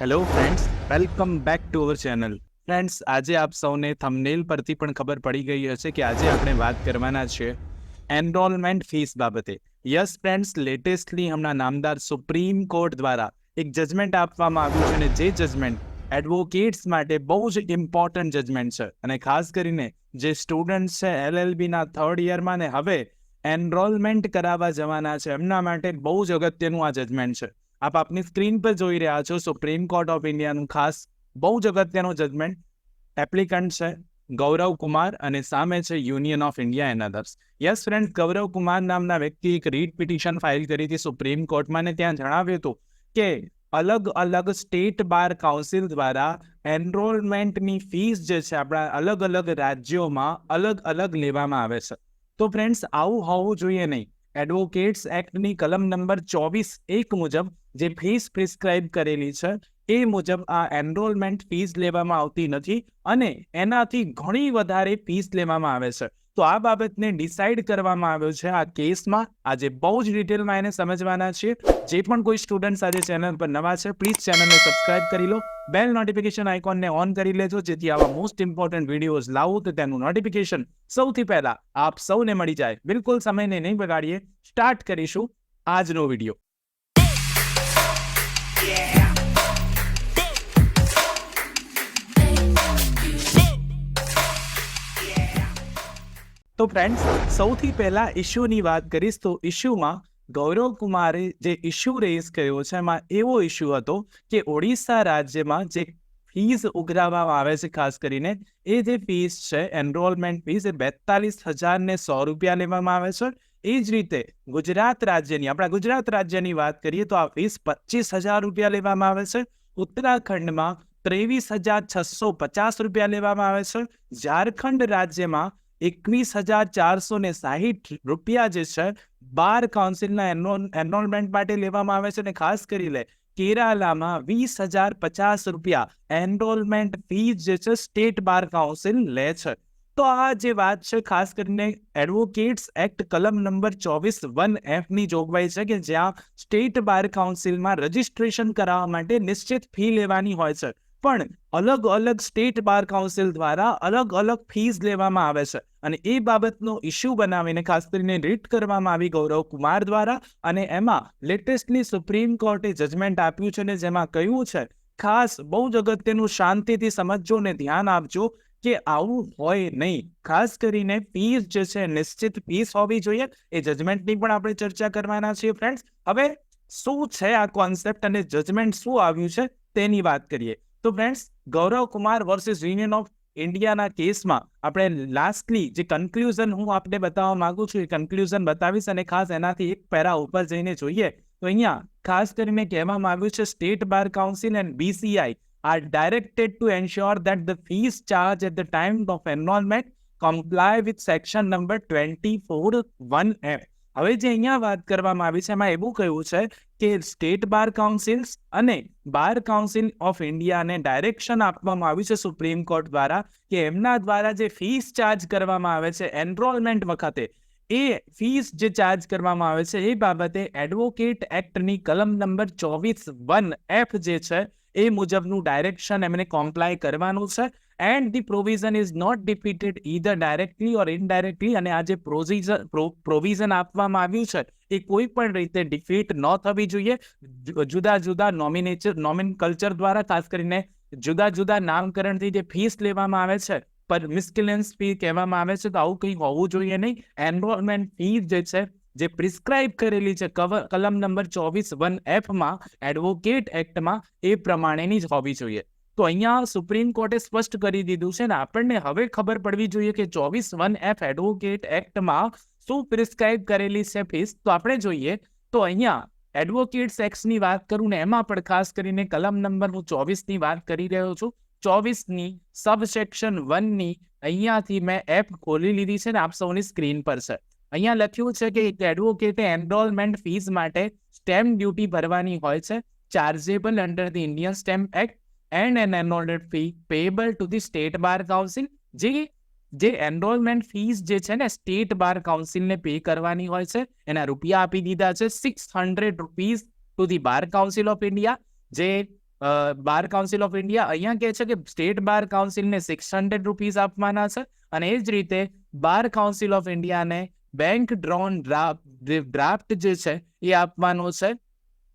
Hello friends, welcome back to our channel. Friends, આજે આપ સૌને થંબનેલ પરથી પણ ખબર પડી ગઈ હશે કે આજે આપણે વાત કરવાના છે એનરોલમેન્ટ ફીસ બાબતે. યસ ફ્રેન્ડ્સ, લેટેસ્ટલી હમણાં નામદાર સુપ્રીમ કોર્ટ દ્વારા એક જજમેન્ટ આપવામાં આવ્યું છે અને જે જજમેન્ટ એડવોકેટ્સ માટે બહુ જ ઇમ્પોર્ટન્ટ જજમેન્ટ છે અને ખાસ કરીને જે સ્ટુડન્ટ્સ છે LLBના થર્ડ યરમાં ને હવે એનરોલમેન્ટ કરાવવા જવાના છે એમના માટે બહુ જ અગત્યનું આ જજમેન્ટ છે. આપ આપની સ્ક્રીન પર જોઈ રહ્યા છો સુપ્રીમ કોર્ટ ઓફ ઇન્ડિયાનું ખાસ બહુ જ અગત્યનું જજમેન્ટ. એપ્લિકન્ટ છે ગૌરવ કુમાર અને સામે છે union of India and others. Yes friend, Gaurav Kumar નામના વ્યક્તિ એક રીટ પિટિશન ફાઇલ કરી હતી સુપ્રીમ કોર્ટમાં ને ત્યાં જણાવ્યું હતું કે અલગ અલગ સ્ટેટ બાર કાઉન્સિલ દ્વારા એનરોલમેન્ટની ફીસ જે છે આપણા અલગ અલગ રાજ્યોમાં અલગ અલગ લેવામાં આવે છે. તો ફ્રેન્ડ્સ, આવું હોવું જોઈએ નહીં. એડવોકેટ્સ એક્ટની કલમ નંબર 24(1) મુજબ જે ફીસ પ્રિસ્ક્રાઇબ કરેલી છે એ મુજબ આ એનરોલમેન્ટ ફીસ લેવામાં આવતી નથી અને એનાથી ઘણી વધારે ફીસ લેવામાં આવે છે. તો આ બાબતને ડિસાઇડ કરવામાં આવ્યો છે આ કેસમાં. આજે બહુ જ ડિટેલમાં એને સમજવાના છીએ. જે પણ કોઈ સ્ટુડન્ટ્સ આજે ચેનલ પર નવા છે, પ્લીઝ ચેનલને સબસ્ક્રાઇબ કરી લો, બેલ નોટિફિકેશન આઇકોનને ઓન કરી લેજો, જેથી આવા મોસ્ટ ઇમ્પોર્ટન્ટ વિડીયોઝ લાવું તો તેનું નોટિફિકેશન સૌથી પહેલા આપ સૌને મળી જાય. બિલકુલ સમયને નહીં બગાડીએ, સ્ટાર્ટ કરીશું આજનો વિડીયો. તો ફ્રેન્ડ્સ, સૌથી પહેલા ઇશ્યુની વાત કરીશ તો ઇશ્યુમાં ગૌરવ કુમારે જે ઇશ્યુ રેઝ કર્યો છે એમાં એવો ઇશ્યુ હતો કે ઓડિશા રાજ્યમાં જે ફીસ ઉઘરાવવામાં આવે છે, ખાસ કરીને એ જે ફીસ છે એનરોલમેન્ટ ફીસ એ 42,100 રૂપિયા લેવામાં આવે છે. એ જ રીતે આપણા ગુજરાત રાજ્યની વાત કરીએ તો આ ફીસ 25,000 રૂપિયા લેવામાં આવે છે. ઉત્તરાખંડમાં 23,650 રૂપિયા લેવામાં આવે છે. ઝારખંડ રાજ્યમાં 21,460 રૂપિયા જે છે બાર કાઉન્સિલના એનરોલમેન્ટ માટે લેવામાં આવે છે. અને ખાસ કરી કેરાલામાં 20,050 રૂપિયા એનરોલમેન્ટ ફીસ જે છે સ્ટેટ બાર કાઉન્સિલ લે છે. તો આ જે વાત છે ખાસ કરીને એડવોકેટ્સ એક્ટ કલમ નંબર 24(1)(f) ની જોગવાઈ છે કે જ્યાં સ્ટેટ બાર કાઉન્સિલમાં રજીસ્ટ્રેશન કરાવવા માટે નિશ્ચિત ફી લેવાની હોય છે, પણ અલગ અલગ સ્ટેટ બાર કાઉન્સિલ દ્વારા અલગ અલગ ફીસ લેવામાં આવે છે. અને એ બાબતનો ઇશ્યુ બનાવીને ખાસ કરીને રીટ કરવામાં આવી ગૌરવ કુમાર દ્વારા. અને એમાં લેટેસ્ટલી સુપ્રીમ કોર્ટે જજમેન્ટ આપ્યું છે ને જેમાં કહ્યું છે, ખાસ બહુ જ અગત્યનું, શાંતિથી સમજજો ને ધ્યાન આપજો કે આવું હોય નહીં. ખાસ કરીને ફીસ જે છે નિશ્ચિત ફીસ હોવી જોઈએ. એ જજમેન્ટની પણ આપણે ચર્ચા કરવાના છીએ ફ્રેન્ડ્સ. હવે શું છે આ કોન્સેપ્ટ અને જજમેન્ટ શું આવ્યું છે તેની વાત કરીએ તો friends, Gaurav Kumar versus union of ઇન્ડિયાના કેસમાં આપણે લાસ્ટલી જે કન્ક્લુઝન હું આપને બતાવવા માંગુ છું એ કન્ક્લુઝન બતાવીશ અને ખાસ એનાથી એક પેરા ઉપર જઈને જોઈએ તો અહીંયા ખાસ કરીને કહેવામાં આવ્યું છે state bar council and BCI are directed to ensure that the fees charged at the time of enrollment comply with section number 24(1)(f). હવે જે અહીંયા વાત કરવામાં આવી છે એમાં એવું કહ્યું છે કે સ્ટેટ બાર કાઉન્સિલ્સ અને બાર કાઉન્સિલ ઓફ ઇન્ડિયાને ડાયરેક્શન આપવામાં આવ્યું છે સુપ્રીમ કોર્ટ દ્વારા કે એમના દ્વારા જે ફીસ ચાર્જ કરવામાં આવે છે એનરોલમેન્ટ વખતે, એ ફીસ જે ચાર્જ કરવામાં આવે છે એ બાબતે એડવોકેટ એક્ટની કલમ નંબર 24(1)(f) જે છે એ મુજબનું ડાયરેક્શન એમને કોમ્પ્લાય કરવાનું છે. And the provision is not defeated either directly or indirectly. અને આ જે પ્રોવિઝન આપવામાં આવ્યું છે એ કોઈ પણ રીતે ડિફીટ ન થવી જોઈએ. જુદા જુદા નોમિનકલ્ચર દ્વારા ખાસ કરીને જુદા જુદા નામકરણથી જે ફીસ લેવામાં આવે છે પર મિસકેલેન્સ ફી કહેવામાં આવે છે, તો આવું કંઈ હોવું જોઈએ નહીં. એનરોલમેન્ટ ફીસ જે છે જે પ્રિસ્ક્રાઇબ કરેલી છે કલમ નંબર 24(1)(f) માં એડવોકેટ એક્ટમાં એ પ્રમાણેની જ હોવી જોઈએ. તો અહીંયા સુપ્રીમ કોર્ટે સ્પષ્ટ કરી દીધું છે ને આપણને હવે ખબર પડવી જોઈએ કે 24(1)(f) એડવોકેટ એક્ટમાં શું પ્રિસ્ક્રાઇબ કરેલી છે ફીસ. તો આપણે જોઈએ તો અહીંયા એડવોકેટ્સ એક્ટની વાત કરું ને એમાં પણ ખાસ કરીને કલમ નંબર હું 24ની વાત કરી રહ્યો છું. 24ની સબસેક્શન 1ની અહીંયાથી મેં એપ ખોલી લીધી છે ને આપ સૌની સ્ક્રીન પર છે. અહીંયા લખ્યું છે કે એડવોકેટે એનરોલમેન્ટ ફીસ માટે સ્ટેમ્પ ડ્યુટી ભરવાની હોય છે, chargeable under the Indian stamp act and an enrolment fee payable to the state bar council. જે એનરોલમેન્ટ ફીસ જે છે ને સ્ટેટ બાર કાઉન્સિલને પે કરવાની હોય છે એના રૂપિયા આપી દીધા છે 600 rupees to the bar council of India. જે બાર કાઉન્સિલ ઓફ ઇન્ડિયા અહીંયા કહે છે કે સ્ટેટ બાર કાઉન્સિલને 600 રૂપીઝ આપવાના છે, અને એ જ રીતે બાર કાઉન્સિલ ઓફ ઇન્ડિયાને બેંક ડ્રોન ડ્રાફ્ટ જે છે એ આપવાનો છે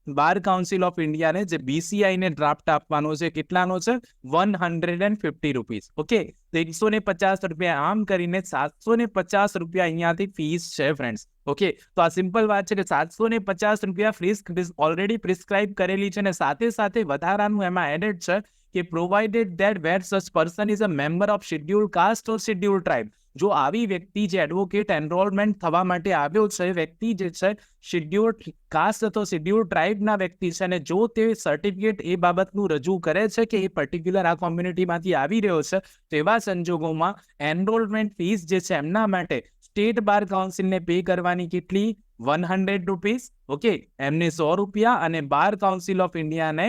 બાર કાઉન્સિલ ઓફ ઇન્ડિયાને, જે BCI ને ડ્રાફ્ટ આપવાનો છે કેટલાનો છે 150 રૂપીઝ. ઓકે, તો 150 રૂપિયા આમ કરીને 750 રૂપિયા અહીંયાથી ફીસ છે ફ્રેન્ડ્સ. ઓકે, તો આ સિમ્પલ વાત છે કે 750 રૂપિયા ફીસ ઓલરેડી પ્રિસ્ક્રાઇબ કરેલી છે, અને સાથે સાથે વધારાનું એમાં એડેડ છે કે provided that where such person is a member of schedule caste or schedule tribe. જો આવી વ્યક્તિ જે એડવોકેટ એનરોલમેન્ટ થવા માટે આવ્યો છે, વ્યક્તિ જે છે શેડ્યુલ કાસ્ટ અથવા શેડ્યુલ ટ્રાઇબના વ્યક્તિ છે, અને જો તે સર્ટિફિકેટ એ બાબતનું રજૂ કરે છે કે એ પર્ટિક્યુલર આ કોમ્યુનિટીમાંથી આવી રહ્યો છે, તેવા સંજોગોમાં એનરોલમેન્ટ ફીસ જે છે એમના માટે સ્ટેટ બાર કાઉન્સિલને પે કરવાની કેટલી 100 રૂપીઝ. ઓકે, એમને 100 રૂપિયા અને બાર કાઉન્સિલ ઓફ ઇન્ડિયાને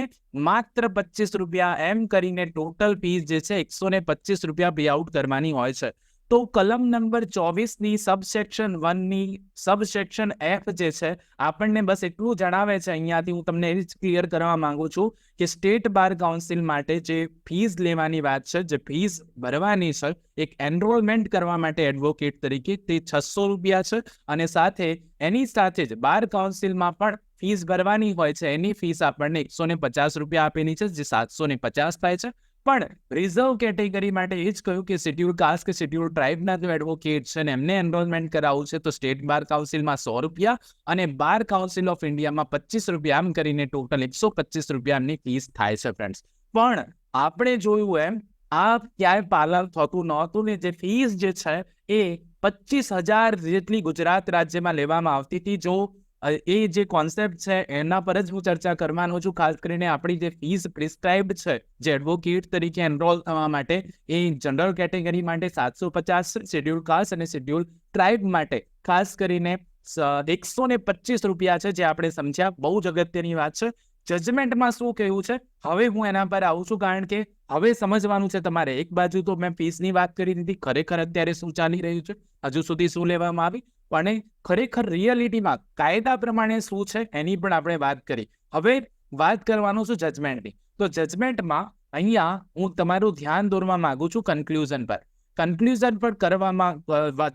માત્ર 25 રૂપિયા, એમ કરીને ટોટલ ફીસ જે છે 125 રૂપિયા પે આઉટ કરવાની હોય છે. તો કલમ નંબર 24ની સબસેક્શન 1ની સબસેક્શન F જે છે આપણને બસ એટલું જણાવે છે, અહીંયાથી હું તમને એ જ ક્લિયર કરવા માંગુ છું કે સ્ટેટ બાર કાઉન્સિલ માટે જે ફીસ લેવાની વાત છે, જે ફીસ ભરવાની છે એક એનરોલમેન્ટ કરવા માટે એડવોકેટ તરીકે, તે 600 રૂપિયા છે, અને સાથે એની સાથે જ બાર કાઉન્સિલમાં પણ ફીસ ભરવાની હોય છે, એની ફીસ આપણને 150 રૂપિયા આપેલી છે, જે 750 થાય છે. પણ રિઝર્વ કેટેગરી માટે એ જ કહ્યું કે શેડ્યુલ કાસ્ટ કે શેડ્યુલ ટ્રાઇબના જો એડવોકેટ છે ને એમને એનરોલમેન્ટ કરાવવું છે, તો સ્ટેટ બાર કાઉન્સિલમાં 100 રૂપિયા અને બાર કાઉન્સિલ ઓફ ઇન્ડિયામાં 25 રૂપિયા, આમ કરીને ટોટલ 125 રૂપિયા એમની ફીસ થાય છે ફ્રેન્ડ્સ. પણ આપણે જોયું એમ આ ક્યાંય પાલન થતું નહોતું ને, જે ફીસ જે છે એ 25,000 જેટલી ગુજરાત રાજ્યમાં લેવામાં આવતી હતી. જો એ જે કોન્સેપ્ટ છે એના પર જ હું ચર્ચા કરવાનો છું. ખાસ કરીને આપણી જે ફીસ પ્રિસ્ક્રાઇબ્ડ છે જે એડવોકેટ તરીકે એનરોલ થવા માટે, એ જનરલ કેટેગરી માટે 750, શેડ્યુલ કાસ્ટ અને શેડ્યુલ ટ્રાઇબ માટે ખાસ કરીને 125 રૂપિયા છે, જે આપણે સમજ્યા. બહુ જ અગત્યની વાત છે. જજમેન્ટમાં શું કહ્યું છે હવે હું એના પર આવું છું, કારણ કે હવે સમજવાનું છે તમારે. એક બાજુ તો મેં ફીસની વાત કરી દીધી, ખરેખર અત્યારે શું ચાલી રહ્યું છે, હજુ સુધી શું લેવામાં આવી, પણ ખરેખર રિયાલિટીમાં કાયદા પ્રમાણે શું છે એની પણ આપણે વાત કરી. હવે વાત કરવાનું છું જજમેન્ટની. તો જજમેન્ટમાં અહીંયા હું તમારું ધ્યાન દોરવા માંગુ છું કન્ક્લુઝન પર. કન્ક્લુઝન પર કરવામાં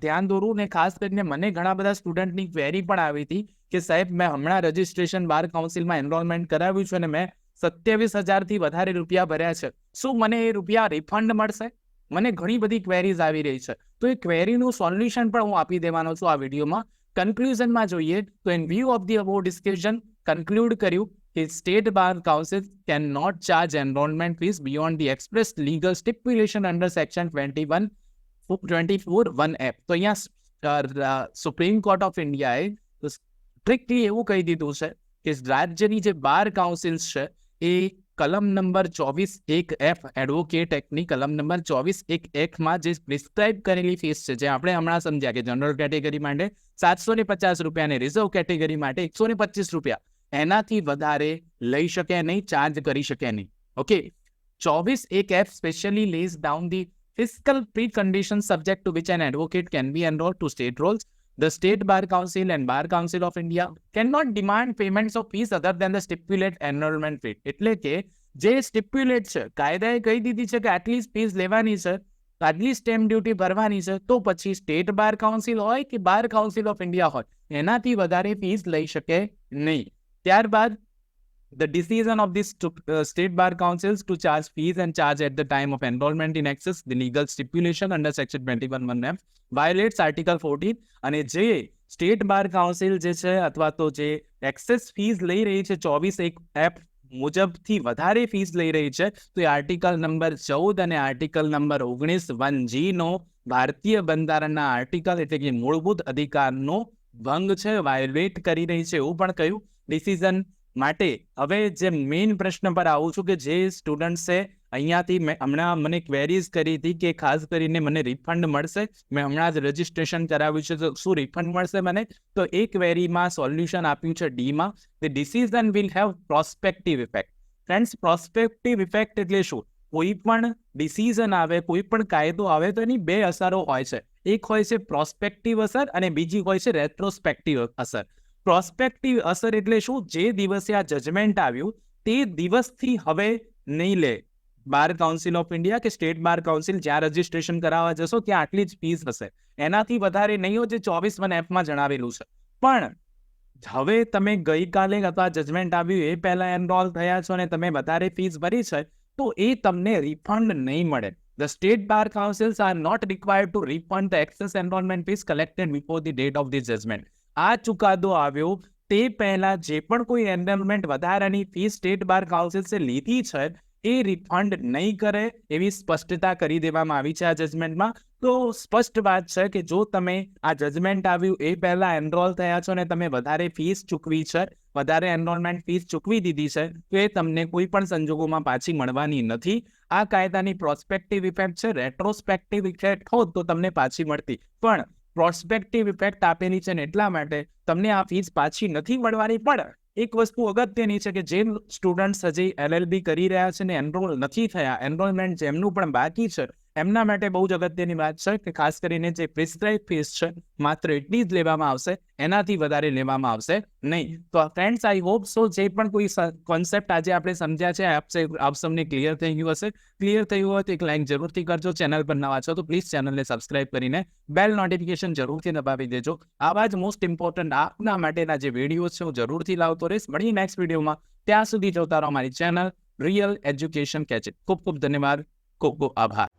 ધ્યાન દોરું, ને ખાસ કરીને મને ઘણા બધા સ્ટુડન્ટની ક્વેરી પણ આવી હતી કે સાહેબ મેં હમણાં રજિસ્ટ્રેશન બાર કાઉન્સિલમાં એનરોલમેન્ટ કરાવ્યું છે અને મેં 27,000થી વધારે રૂપિયા ભર્યા છે, શું મને એ રૂપિયા રિફંડ મળશે? મને ઘણી બધી ક્વેરીઝ આવી રહી છે. તો એ ક્વેરીનું સોલ્યુશન પણ હું આપી દેવાનો છું આ વિડીયોમાં. કન્ક્લુઝનમાં જોઈએ તો in view of the above discussion conclude કર્યું કે state bar council can not charge enrolment fees beyond the express legal stipulation under section 24(1)F. તો અહીંયા સુપ્રીમ કોર્ટ ઓફ ઇન્ડિયાએ સ્ટ્રિક્ટલી એવું કહી દીધું છે કે રાજ્યની જે બાર કાઉન્સિલ્સ છે એ કલમ નંબર 24(1)F એડવોકેટ એક્ટની કલમ નંબર 24(1)F જે પ્રિસ્ક્રાઇબ કરેલી ફીસ છે, જે આપણે હમણાં સમજ્યા કે જનરલ કેટેગરી માટે 750 રૂપિયા અને રિઝર્વ કેટેગરી માટે 125 રૂપિયા, એનાથી વધારે લઈ શકે નહીં, ચાર્જ કરી શકે નહીં. Okay, 24(1)F specially lays down the fiscal preconditions subject to which an advocate can be enrolled to state roles. The State Bar Council and Bar Council of India cannot demand payments of fees other than the stipulate enrollment fee. એટલે કે જે સ્ટિપ્યુલેટ છે, કાયદાએ કહી દીધી છે કે આટલી fees લેવાની છે, આટલી સ્ટેમ્પ ડ્યુટી ભરવાની છે, તો પછી સ્ટેટ બાર કાઉન્સિલ હોય કે બાર કાઉન્સિલ ઓફ ઇન્ડિયા હોય, એનાથી વધારે ફીસ લઈ શકે નહીં. ત્યારબાદ the decision of this state bar councils to charge fees and charge at the time of enrollment in excess the legal stipulation under section 21(1)F violates article 14. અને જે state bar council જે છે અથવા તો જે એક્સેસ ફીસ લઈ રહી છે 24(1)F મુજબથી વધારે ફીસ લઈ રહી છે, તો એ આર્ટિકલ નંબર 14 અને આર્ટિકલ નંબર 19(1)G નો ભારતીય બંધારણના આર્ટિકલ એટલે કે મૂળભૂત અધિકારનો ભંગ છે, વાયોલેટ કરી રહી છે, એવું પણ કહ્યું ડિસિઝન માટે. હવે જે મેઇન પ્રશ્ન પર આવું છું કે જે સ્ટુડન્ટ્સે અહીંયાથી હમણાં મને ક્વેરીઝ કરી હતી કે ખાસ કરીને મને રિફંડ મળશે, મેં હમણાં જ રજિસ્ટ્રેશન કરાવ્યું છે તો શું રિફંડ મળશે મને? તો એ ક્વેરીમાં સોલ્યુશન આપ્યું છે ડીમાં. The decision will have prospective effect. Friends, prospective effect એટલે શું? કોઈ પણ ડિસિઝન આવે, કોઈ પણ કાયદો આવે તો એની બે અસરો હોય છે. એક હોય છે પ્રોસ્પેક્ટિવ અસર અને બીજી હોય છે રેટ્રોસ્પેક્ટિવ અસર. પ્રોસ્પેક્ટિવ અસર એટલે શું? જે દિવસે આ જજમેન્ટ આવ્યું તે દિવસથી હવે નહીં લે. બાર કાઉન્સિલ ઓફ ઇન્ડિયા કે સ્ટેટ બાર કાઉન્સિલ જ્યાં રજીસ્ટ્રેશન કરાવવા જશો ત્યાં આટલી જ ફીસ હશે, એનાથી વધારે નહીં હોય, જે 24(1)F માં જણાવેલું છે. પણ હવે તમે ગઈકાલે અથવા જજમેન્ટ આવ્યું એ પહેલા એનરોલ થયા છો અને તમે વધારે ફીસ ભરી છે, તો એ તમને રિફંડ નહીં મળે. The state bar councils are not required to refund the excess enrollment fees collected before the date of the judgment. આ ચુકાદો આવ્યો તે પહેલા જે પણ કોઈ એનરોલમેન્ટ વધારાની ફીસ સ્ટેટ બાર કાઉન્સિલ્સે લીધી છે એ રિફંડ નહીં કરે એવી સ્પષ્ટતા કરી દેવામાં આવી છે આ જજમેન્ટમાં. તો સ્પષ્ટ વાત છે કે જો તમે આ જજમેન્ટ આવ્યું એ પહેલા એનરોલ થયા છો અને તમે વધારે ફીસ ચૂકવી છે, વધારે એનરોલમેન્ટ ફીસ ચૂકવી દીધી છે, તો એ તમને કોઈ પણ સંજોગોમાં પાછી મળવાની નથી. આ કાયદાની પ્રોસ્પેક્ટિવ ઇફેક્ટ છે. રેટ્રોસ્પેક્ટિવ ઇફેક્ટ હોત તો તમને પાછી મળતી, પણ પ્રોસ્પેક્ટિવ ઇફેક્ટ આપેલી છે ને એટલા માટે તમને આ ફીસ પાછી નથી મળવાની. પણ એક વસ્તુ અગત્યની છે કે જે સ્ટુડન્ટ્સ હજી LLB કરી રહ્યા છે ને એનરોલ નથી થયા, એનરોલમેન્ટ જેમનું પણ બાકી છે, એમના માટે બહુ જ અગત્યની વાત છે કે ખાસ કરીને જે પ્રિસ્ક્રાઇબ ફીસ છે માત્ર એટલી જ લેવામાં આવશે, એનાથી વધારે લેવામાં આવશે નહીં. તો ફ્રેન્ડ્સ, આઈ હોપ સો જે પણ કોઈ કોન્સેપ્ટ આજે આપણે સમજ્યા છે આપ સૌને ક્લિયર થઈ ગયું હશે. ક્લિયર થયું હોય તો એક લાઈક જરૂરથી કરજો. ચેનલ પર નવા છો તો પ્લીઝ ચેનલને સબસ્ક્રાઇબ કરીને બેલ નોટિફિકેશન જરૂરથી દબાવી દેજો. આવા જ મોસ્ટ ઇમ્પોર્ટન્ટ આપના માટેના જે વિડીયો છે હું જરૂરથી લાવતો રહીશ. મળીએ નેક્સ્ટ વિડીયોમાં. ત્યાં સુધી જોતા રહો અમારી ચેનલ રિયલ એજ્યુકેશન કેચ. ખૂબ ખૂબ ધન્યવાદ. ખૂબ ખૂબ આભાર.